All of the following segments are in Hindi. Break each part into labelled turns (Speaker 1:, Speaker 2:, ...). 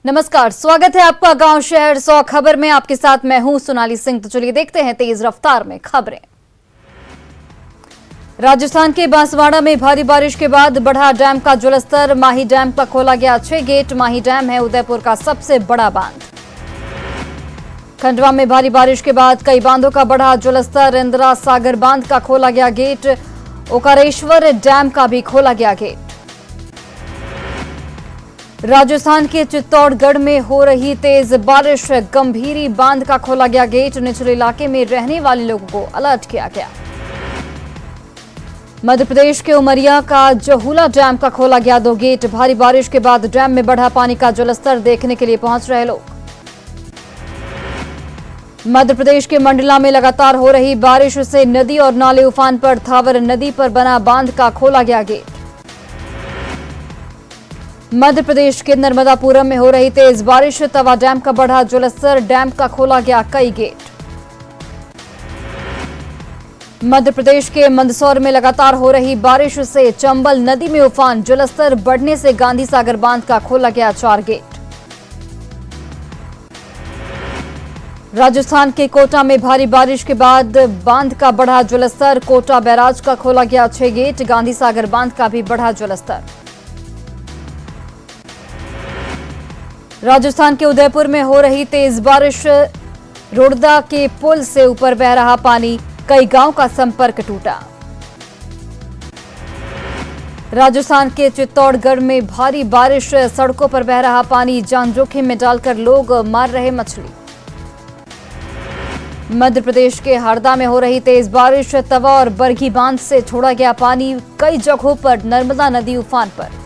Speaker 1: नमस्कार, स्वागत है आपका गांव शहर 100 खबर में। आपके साथ मैं हूं सोनाली सिंह। तो चलिए देखते हैं तेज रफ्तार में खबरें। राजस्थान के बांसवाड़ा में भारी बारिश के बाद बढ़ा डैम का जलस्तर। माही डैम का खोला गया 6 गेट। माही डैम है उदयपुर का सबसे बड़ा बांध। खंडवा में भारी बारिश के बाद कई बांधों का बढ़ा जलस्तर। इंदिरा सागर बांध का खोला गया गेट। ओकारेश्वर डैम का भी खोला गया गेट। राजस्थान के चित्तौड़गढ़ में हो रही तेज बारिश। गंभीरी बांध का खोला गया गेट। निचले इलाके में रहने वाले लोगों को अलर्ट किया गया। मध्य प्रदेश के उमरिया का जहूला डैम का खोला गया 2 गेट। भारी बारिश के बाद डैम में बढ़ा पानी का जलस्तर देखने के लिए पहुंच रहे लोग। मध्य प्रदेश के मंडला में लगातार हो रही बारिश से नदी और नाले उफान पर। थावर नदी पर बना बांध का खोला गया गेट। मध्य प्रदेश के नर्मदापुरम में हो रही तेज बारिश। तवा डैम का बढ़ा जलस्तर। डैम का खोला गया कई गेट। मध्य प्रदेश के मंदसौर में लगातार हो रही बारिश से चंबल नदी में उफान। जलस्तर बढ़ने से गांधी सागर बांध का खोला गया 4 गेट। राजस्थान के कोटा में भारी बारिश के बाद बांध का बढ़ा जलस्तर। कोटा बैराज का खोला गया 6 गेट। गांधी सागर बांध का भी बढ़ा जलस्तर। राजस्थान के उदयपुर में हो रही तेज बारिश। रोड़दा के पुल से ऊपर बह रहा पानी। कई गांव का संपर्क टूटा। राजस्थान के चित्तौड़गढ़ में भारी बारिश। सड़कों पर बह रहा पानी। जान जोखिम में डालकर लोग मार रहे मछली। मध्य प्रदेश के हरदा में हो रही तेज बारिश। तवा और बरगी बांध से छोड़ा गया पानी। कई जगहों पर नर्मदा नदी उफान पर।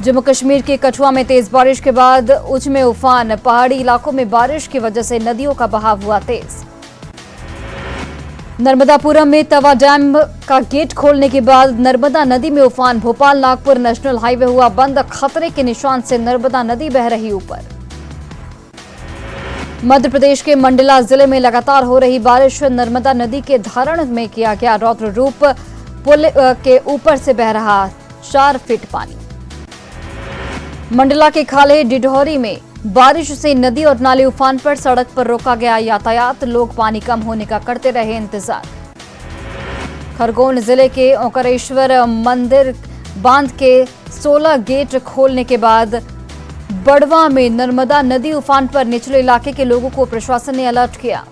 Speaker 1: जम्मू कश्मीर के कठुआ में तेज बारिश के बाद उच्च में उफान। पहाड़ी इलाकों में बारिश की वजह से नदियों का बहाव हुआ तेज। नर्मदापुरम में तवा डैम का गेट खोलने के बाद नर्मदा नदी में उफान। भोपाल नागपुर नेशनल हाईवे हुआ बंद। खतरे के निशान से नर्मदा नदी बह रही ऊपर। मध्य प्रदेश के मंडला जिले में लगातार हो रही बारिश। नर्मदा नदी के धारण में किया गया रौद्र रूप। पुल के ऊपर से बह रहा 4 फीट पानी। मंडला के खाले डिडौरी में बारिश से नदी और नाले उफान पर। सड़क पर रोका गया यातायात। लोग पानी कम होने का करते रहे इंतजार। खरगोन जिले के ओकारेश्वर मंदिर बांध के 16 गेट खोलने के बाद बड़वा में नर्मदा नदी उफान पर। निचले इलाके के लोगों को प्रशासन ने अलर्ट किया।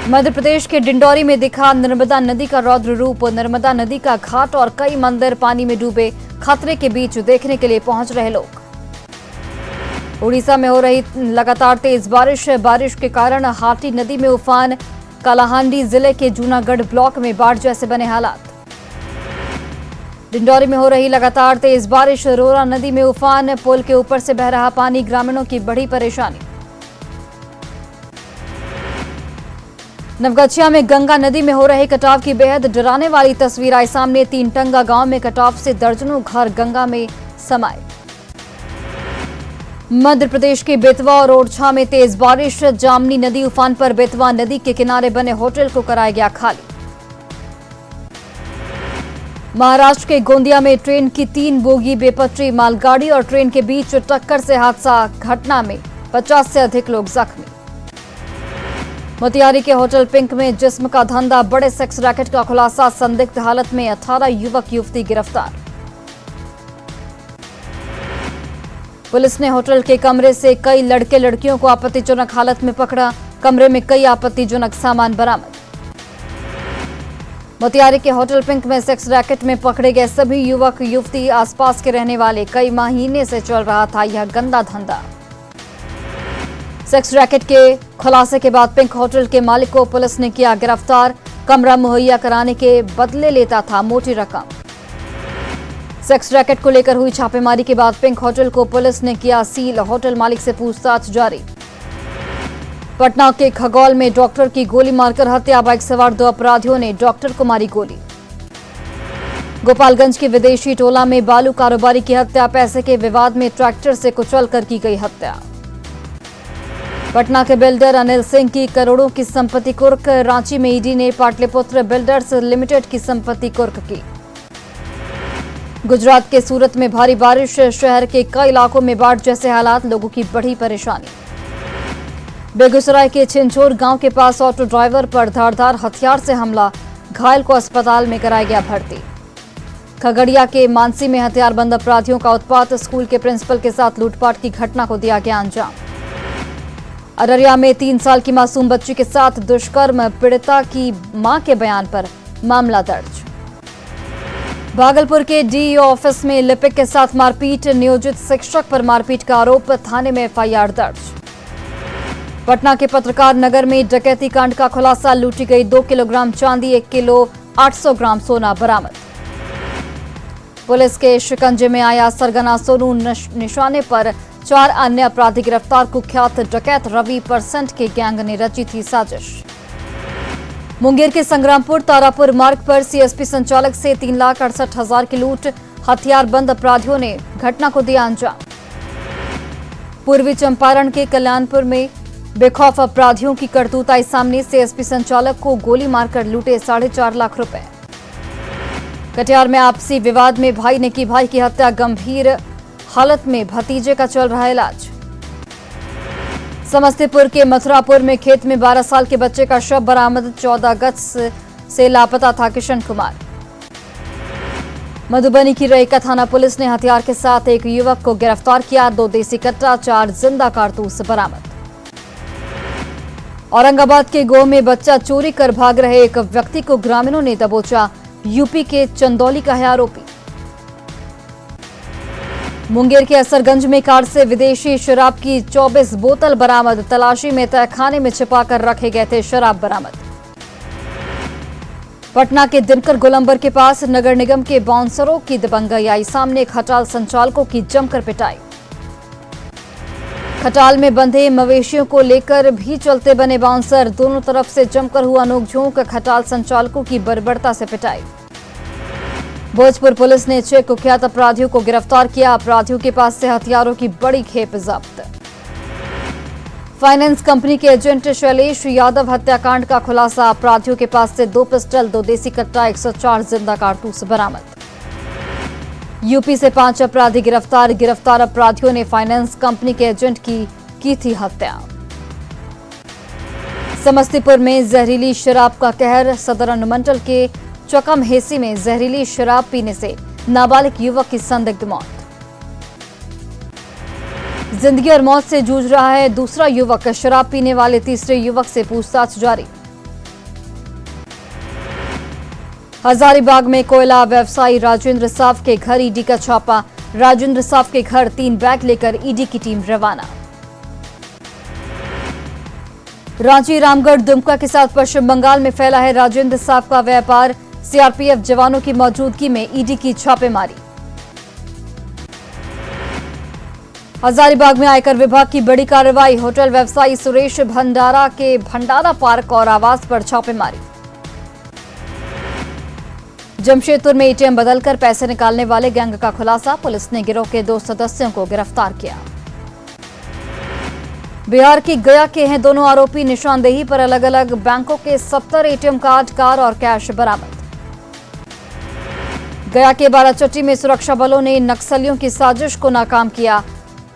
Speaker 1: मध्य प्रदेश के डिंडौरी में दिखा नर्मदा नदी का रौद्र रूप। नर्मदा नदी का घाट और कई मंदिर पानी में डूबे। खतरे के बीच देखने के लिए पहुंच रहे लोग। उड़ीसा में हो रही लगातार तेज बारिश के कारण हाटी नदी में उफान। कालाहांडी जिले के जूनागढ़ ब्लॉक में बाढ़ जैसे बने हालात। डिंडौरी में हो रही लगातार तेज बारिश। रोरा नदी में उफान। पुल के ऊपर से बह रहा पानी। ग्रामीणों की बड़ी परेशानी। नवगछिया में गंगा नदी में हो रहे कटाव की बेहद डराने वाली तस्वीर आई सामने। 3 टंगा गांव में कटाव से दर्जनों घर गंगा में समाये। मध्य प्रदेश के बेतवा और ओरछा में तेज बारिश। जामनी नदी उफान पर। बेतवा नदी के किनारे बने होटल को कराया गया खाली। महाराष्ट्र के गोंदिया में ट्रेन की 3 बोगी बेपटरी। मालगाड़ी और ट्रेन के बीच टक्कर से हादसा। घटना में 50 से अधिक लोग जख्मी। मोतिहारी के होटल पिंक में जिस्म का धंधा। बड़े सेक्स रैकेट का खुलासा। संदिग्ध हालत में 18 युवक युवती गिरफ्तार। पुलिस ने होटल के कमरे से कई लड़के लड़कियों को आपत्तिजनक हालत में पकड़ा। कमरे में कई आपत्तिजनक सामान बरामद। मोतिहारी के होटल पिंक में सेक्स रैकेट में पकड़े गए सभी युवक युवती आसपास के रहने वाले। कई महीने से चल रहा था यह गंदा धंधा। सेक्स रैकेट के खुलासे के बाद पिंक होटल के मालिक को पुलिस ने किया गिरफ्तार। कमरा मुहैया कराने के बदले लेता था मोटी रकम। सेक्स रैकेट को लेकर हुई छापेमारी के बाद पिंक होटल को पुलिस ने किया सील। होटल मालिक से पूछताछ जारी। पटना के खगौल में डॉक्टर की गोली मारकर हत्या। बाइक सवार 2 अपराधियों ने डॉक्टर को मारी गोली। गोपालगंज के विदेशी टोला में बालू कारोबारी की हत्या। पैसे के विवाद में ट्रैक्टर से कुचलकर की गई हत्या। पटना के बिल्डर अनिल सिंह की करोड़ों की संपत्ति कुर्क। रांची में ईडी ने पाटलिपुत्र बिल्डर्स लिमिटेड की संपत्ति कुर्क की। गुजरात के सूरत में भारी बारिश, शहर के कई इलाकों में बाढ़ जैसे हालात, लोगों की बढ़ी परेशानी। बेगूसराय के छिंछोर गांव के पास ऑटो ड्राइवर पर धारदार हथियार से हमला, घायल को अस्पताल में कराया गया भर्ती। खगड़िया के मानसी में हथियारबंद अपराधियों का उत्पात, स्कूल के प्रिंसिपल के साथ लूटपाट की घटना को दिया गया अंजाम। अररिया में 3 साल की मासूम बच्ची के साथ दुष्कर्म, पीड़िता की मां के बयान पर मामला दर्ज। भागलपुर के डीईओ ऑफिस में लिपिक के साथ मारपीट, नियोजित शिक्षक पर मारपीट का आरोप, थाने में एफआईआर दर्ज। पटना के पत्रकार नगर में डकैती कांड का खुलासा, लूटी गई 2 किलोग्राम चांदी, 1 किलो 800 ग्राम सोना बरामद। पुलिस के शिकंजे में आया सरगना सोनू, निशाने पर 4 अन्य अपराधी गिरफ्तार, कुख्यात डकैत रवि परसेंट के गैंग ने रची थी साजिश। मुंगेर के संग्रामपुर तारापुर मार्ग पर सीएसपी संचालक से 3,68,000 की लूट, हथियारबंद अपराधियों ने घटना को दिया अंजाम। पूर्वी चंपारण के कल्याणपुर में बेखौफ अपराधियों की करतूत आई सामने, सीएसपी संचालक को गोली मारकर लूटे 4.5 लाख रुपए। कटिहार में आपसी विवाद में भाई ने की भाई की हत्या, गंभीर हालत में भतीजे का चल रहा इलाज। समस्तीपुर के मथुरापुर में खेत में 12 साल के बच्चे का शव बरामद, 14 अगस्त से लापता था किशन कुमार। मधुबनी की रईका थाना पुलिस ने हथियार के साथ एक युवक को गिरफ्तार किया, 2 देसी कट्टा, 4 जिंदा कारतूस बरामद। औरंगाबाद के गोह में बच्चा चोरी कर भाग रहे एक व्यक्ति को ग्रामीणों ने दबोचा, यूपी के चंदौली का है आरोपी। मुंगेर के असरगंज में कार से विदेशी शराब की 24 बोतल बरामद, तलाशी में तहखाने में छिपाकर रखे गए थे शराब बरामद। पटना के दिनकर गोलंबर के पास नगर निगम के बाउंसरों की दबंगई आई सामने, खटाल संचालकों की जमकर पिटाई। खटाल में बंधे मवेशियों को लेकर भी चलते बने बाउंसर, दोनों तरफ से जमकर हुआ नोकझोंक, खटाल संचालकों की बर्बरता से पिटाई। भोजपुर पुलिस ने 6 कुख्यात अपराधियों को गिरफ्तार किया, अपराधियों के पास से हथियारों की बड़ी खेप जब्त। फाइनेंस कंपनी के एजेंट शैलेश यादव हत्याकांड का खुलासा, अपराधियों के पास से 2 पिस्टल, 2 देसी कट्टा, 104 जिंदा कारतूस बरामद। यूपी से 5 अपराधी गिरफ्तार, गिरफ्तार अपराधियों ने फाइनेंस कंपनी के एजेंट की थी हत्या। समस्तीपुर में जहरीली शराब का कहर, सदर अनुमंडल के चकम हेसी में जहरीली शराब पीने से नाबालिग युवक की संदिग्ध मौत। जिंदगी और मौत से जूझ रहा है दूसरा युवक, शराब पीने वाले तीसरे युवक से पूछताछ जारी। हजारीबाग में कोयला व्यवसायी राजेंद्र साफ के घर ईडी का छापा, राजेंद्र साफ के घर 3 बैग लेकर ईडी की टीम रवाना। रांची, रामगढ़, दुमका के साथ पश्चिम बंगाल में फैला है राजेंद्र साफ का व्यापार, सीआरपीएफ जवानों की मौजूदगी में ईडी की छापेमारी। हजारीबाग में आयकर विभाग की बड़ी कार्रवाई, होटल व्यवसायी सुरेश भंडारा के भंडारा पार्क और आवास पर छापेमारी। जमशेदपुर में एटीएम बदलकर पैसे निकालने वाले गैंग का खुलासा, पुलिस ने गिरोह के 2 सदस्यों को गिरफ्तार किया। बिहार की गया के हैं दोनों आरोपी, निशानदेही पर अलग अलग बैंकों के 70 एटीएम कार्ड, कार और कैश बरामद। गया के बाराचट्टी में सुरक्षा बलों ने नक्सलियों की साजिश को नाकाम किया,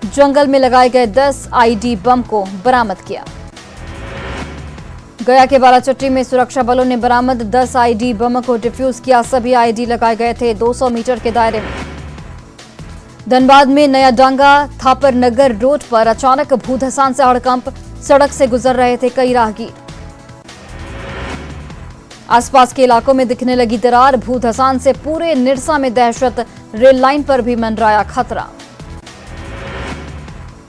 Speaker 1: जंगल में लगाए गए 10 आईडी बम को बरामद किया। गया के बाराचट्टी में सुरक्षा बलों ने बरामद 10 आईडी बम को डिफ्यूज किया, सभी आईडी लगाए गए थे 200 मीटर के दायरे में। धनबाद में नया डांगा थापर नगर रोड पर अचानक भूधसान से हड़कंप, सड़क से गुजर रहे थे कई राहगीर। आसपास के इलाकों में दिखने लगी दरार, भूधसान से पूरे निरसा में दहशत, रेल लाइन पर भी मंडराया खतरा।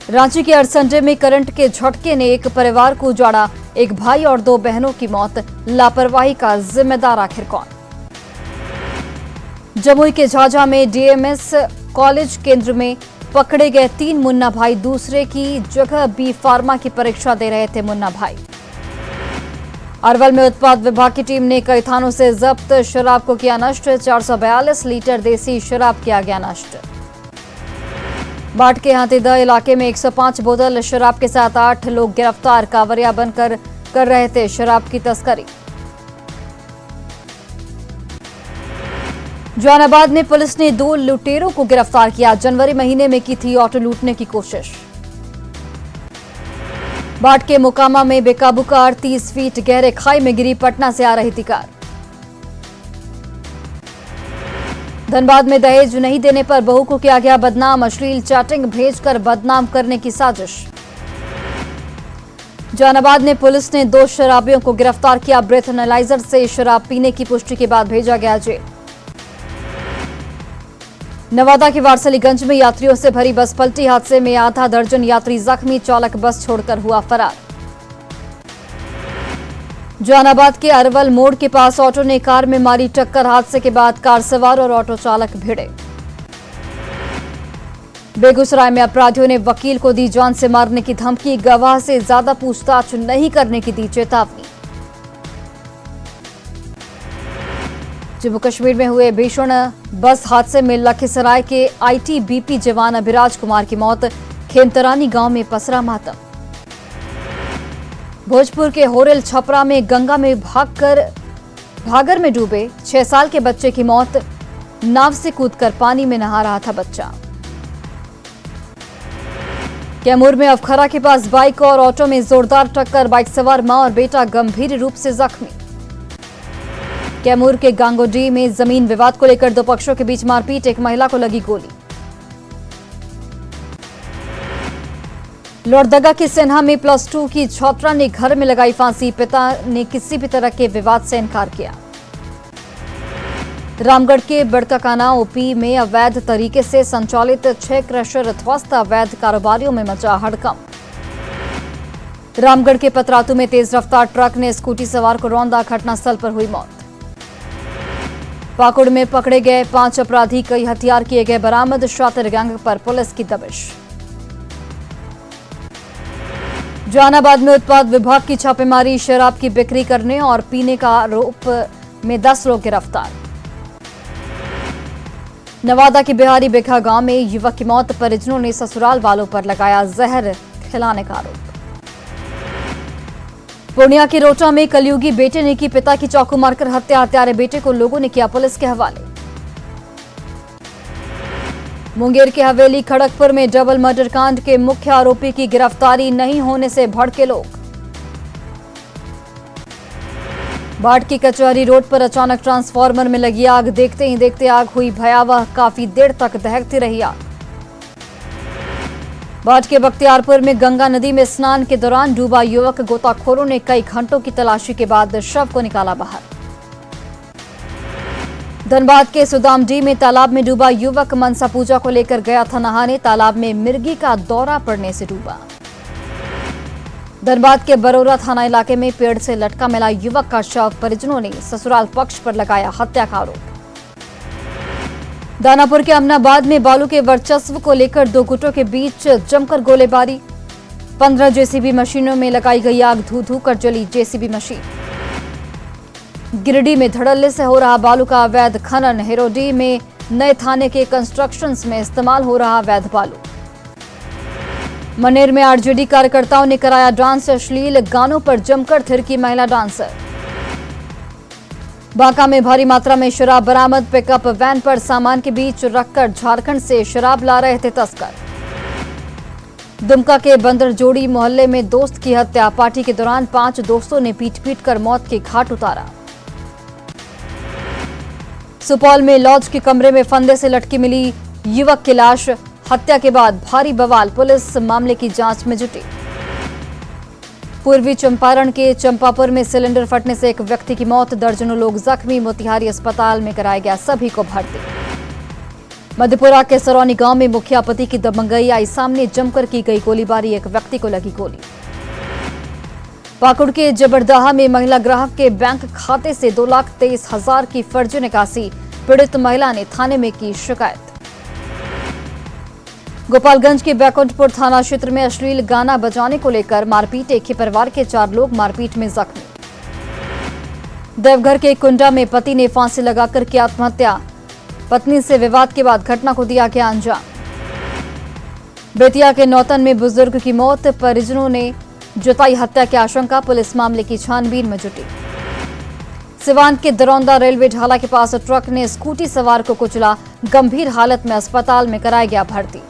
Speaker 1: रांची के अरसंडे में करंट के झटके ने एक परिवार को उजाड़ा, एक भाई और 2 बहनों की मौत, लापरवाही का जिम्मेदार आखिर कौन? जमुई के झाझा में डीएमएस कॉलेज केंद्र में पकड़े गए 3 मुन्ना भाई, दूसरे की जगह बी फार्मा की परीक्षा दे रहे थे मुन्ना भाई। अरवल में उत्पाद विभाग की टीम ने कई थानों से जब्त शराब को किया नष्ट, 442 लीटर देसी शराब किया गया नष्ट। बाट के हाथीदह इलाके में 105 बोतल शराब के साथ 8 लोग गिरफ्तार, कांवरिया बनकर कर रहे थे शराब की तस्करी। जहानाबाद में पुलिस ने 2 लुटेरों को गिरफ्तार किया। जनवरी महीने में की थी ऑटो लूटने की कोशिश। बाट के मोकामा में बेकाबू कार 30 फीट गहरे खाई में गिरी। पटना से आ रही थी कार। धनबाद में दहेज नहीं देने पर बहू को किया गया बदनाम। अश्लील चैटिंग भेजकर बदनाम करने की साजिश। जहानाबाद में पुलिस ने 2 शराबियों को गिरफ्तार किया। ब्रेथ एनालाइजर से शराब पीने की पुष्टि के बाद भेजा गया जेल। नवादा के वारसलीगंज में यात्रियों से भरी बस पलटी। हादसे में आधा दर्जन यात्री जख्मी। चालक बस छोड़कर हुआ फरार। जहानाबाद के अरवल मोड़ के पास ऑटो ने कार में मारी टक्कर। हादसे के बाद कार सवार और ऑटो चालक भिड़े। बेगूसराय में अपराधियों ने वकील को दी जान से मारने की धमकी। गवाह से ज्यादा पूछताछ नहीं करने की दी चेतावनी। जम्मू कश्मीर में हुए भीषण बस हादसे में लखीसराय के आईटीबीपी जवान अभिराज कुमार की मौत। खेमतरानी गांव में पसरा मातम। भोजपुर के होरेल छपरा में गंगा में भागर में डूबे 6 साल के बच्चे की मौत। नाव से कूदकर पानी में नहा रहा था बच्चा। कैमूर में अवखरा के पास बाइक और ऑटो में जोरदार टक्कर। बाइक सवार मां और बेटा गंभीर रूप से जख्मी। कैमूर के गांगोडी में जमीन विवाद को लेकर 2 पक्षों के बीच मारपीट। एक महिला को लगी गोली। लोहरदगा के सेन्हा में +2 की छात्रा ने घर में लगाई फांसी। पिता ने किसी भी तरह के विवाद से इनकार किया। रामगढ़ के बड़काकाना ओपी में अवैध तरीके से संचालित 6 क्रशर ध्वस्त। अवैध कारोबारियों में मचा हड़कंप। रामगढ़ के पतरातू में तेज रफ्तार ट्रक ने स्कूटी सवार को रौंदा। घटनास्थल पर हुई मौत। पाकुड़ में पकड़े गए 5 अपराधी। कई हथियार किए गए बरामद। शातिर गैंग पर पुलिस की दबिश। जहानाबाद में उत्पाद विभाग की छापेमारी। शराब की बिक्री करने और पीने का आरोप में 10 लोग गिरफ्तार। नवादा के बिहारी बेखा गांव में युवक की मौत। परिजनों ने ससुराल वालों पर लगाया जहर खिलाने का आरोप। पूर्णिया के रोटा में कलयुगी बेटे ने की पिता की चाकू मारकर हत्या। हत्यारे बेटे को लोगों ने किया पुलिस के हवाले। मुंगेर के हवेली खड़गपुर में डबल मर्डर कांड के मुख्य आरोपी की गिरफ्तारी नहीं होने से भड़के लोग। बाट की कचहरी रोड पर अचानक ट्रांसफार्मर में लगी आग। देखते ही देखते आग हुई भयावह। काफी देर तक दहकती रही आग। बाट के बख्तियारपुर में गंगा नदी में स्नान के दौरान डूबा युवक। गोताखोरों ने कई घंटों की तलाशी के बाद शव को निकाला बाहर। धनबाद के सुदामडी में तालाब में डूबा युवक। मनसा पूजा को लेकर गया था नहाने। तालाब में मिर्गी का दौरा पड़ने से डूबा। धनबाद के बरोरा थाना इलाके में पेड़ से लटका मिला युवक का शव। परिजनों ने ससुराल पक्ष पर लगाया हत्या का आरोप। दानापुर के अमनाबाद में बालू के वर्चस्व को लेकर 2 गुटों के बीच जमकर गोलीबारी। 15 जेसीबी मशीनों में लगाई गई आग। धू धू कर जली जेसीबी मशीन। गिरिडीह में धड़ल्ले से हो रहा बालू का अवैध खनन। हिरोडीह में नए थाने के कंस्ट्रक्शंस में इस्तेमाल हो रहा अवैध बालू। मनेर में आरजेडी कार्यकर्ताओं ने कराया डांस। अश्लील गानों पर जमकर थिरकी महिला डांसर। बांका में भारी मात्रा में शराब बरामद। पिकअप वैन पर सामान के बीच रखकर झारखंड से शराब ला रहे थे तस्कर। दुमका के बंदरजोड़ी मोहल्ले में दोस्त की हत्या। पार्टी के दौरान 5 दोस्तों ने पीट कर मौत के घाट उतारा। सुपौल में लॉज के कमरे में फंदे से लटकी मिली युवक की लाश। हत्या के बाद भारी बवाल। पुलिस मामले की जांच में जुटी। पूर्वी चंपारण के चंपापुर में सिलेंडर फटने से एक व्यक्ति की मौत। दर्जनों लोग जख्मी। मोतिहारी अस्पताल में कराया गया सभी को भर्ती। मधेपुरा के सरौनी गांव में मुखिया पति की दबंगई आई सामने। जमकर की गई गोलीबारी। एक व्यक्ति को लगी गोली। पाकुड़ के जबरदहा में महिला ग्राहक के बैंक खाते से 2,23,000 की फर्जी निकासी। पीड़ित महिला ने थाने में की शिकायत। गोपालगंज के बैकुंठपुर थाना क्षेत्र में अश्लील गाना बजाने को लेकर मारपीट। एक ही परिवार के 4 लोग मारपीट में जख्मी। देवघर के कुंडा में पति ने फांसी लगाकर की आत्महत्या। पत्नी से विवाद के बाद घटना को दिया गया अंजाम। बेतिया के नौतन में बुजुर्ग की मौत। परिजनों ने जताई हत्या की आशंका। पुलिस मामले की छानबीन में जुटी। सिवान के दरौंदा रेलवे ढाला के पास ट्रक ने स्कूटी सवार को कुचला, गंभीर हालत में अस्पताल में कराया गया भर्ती।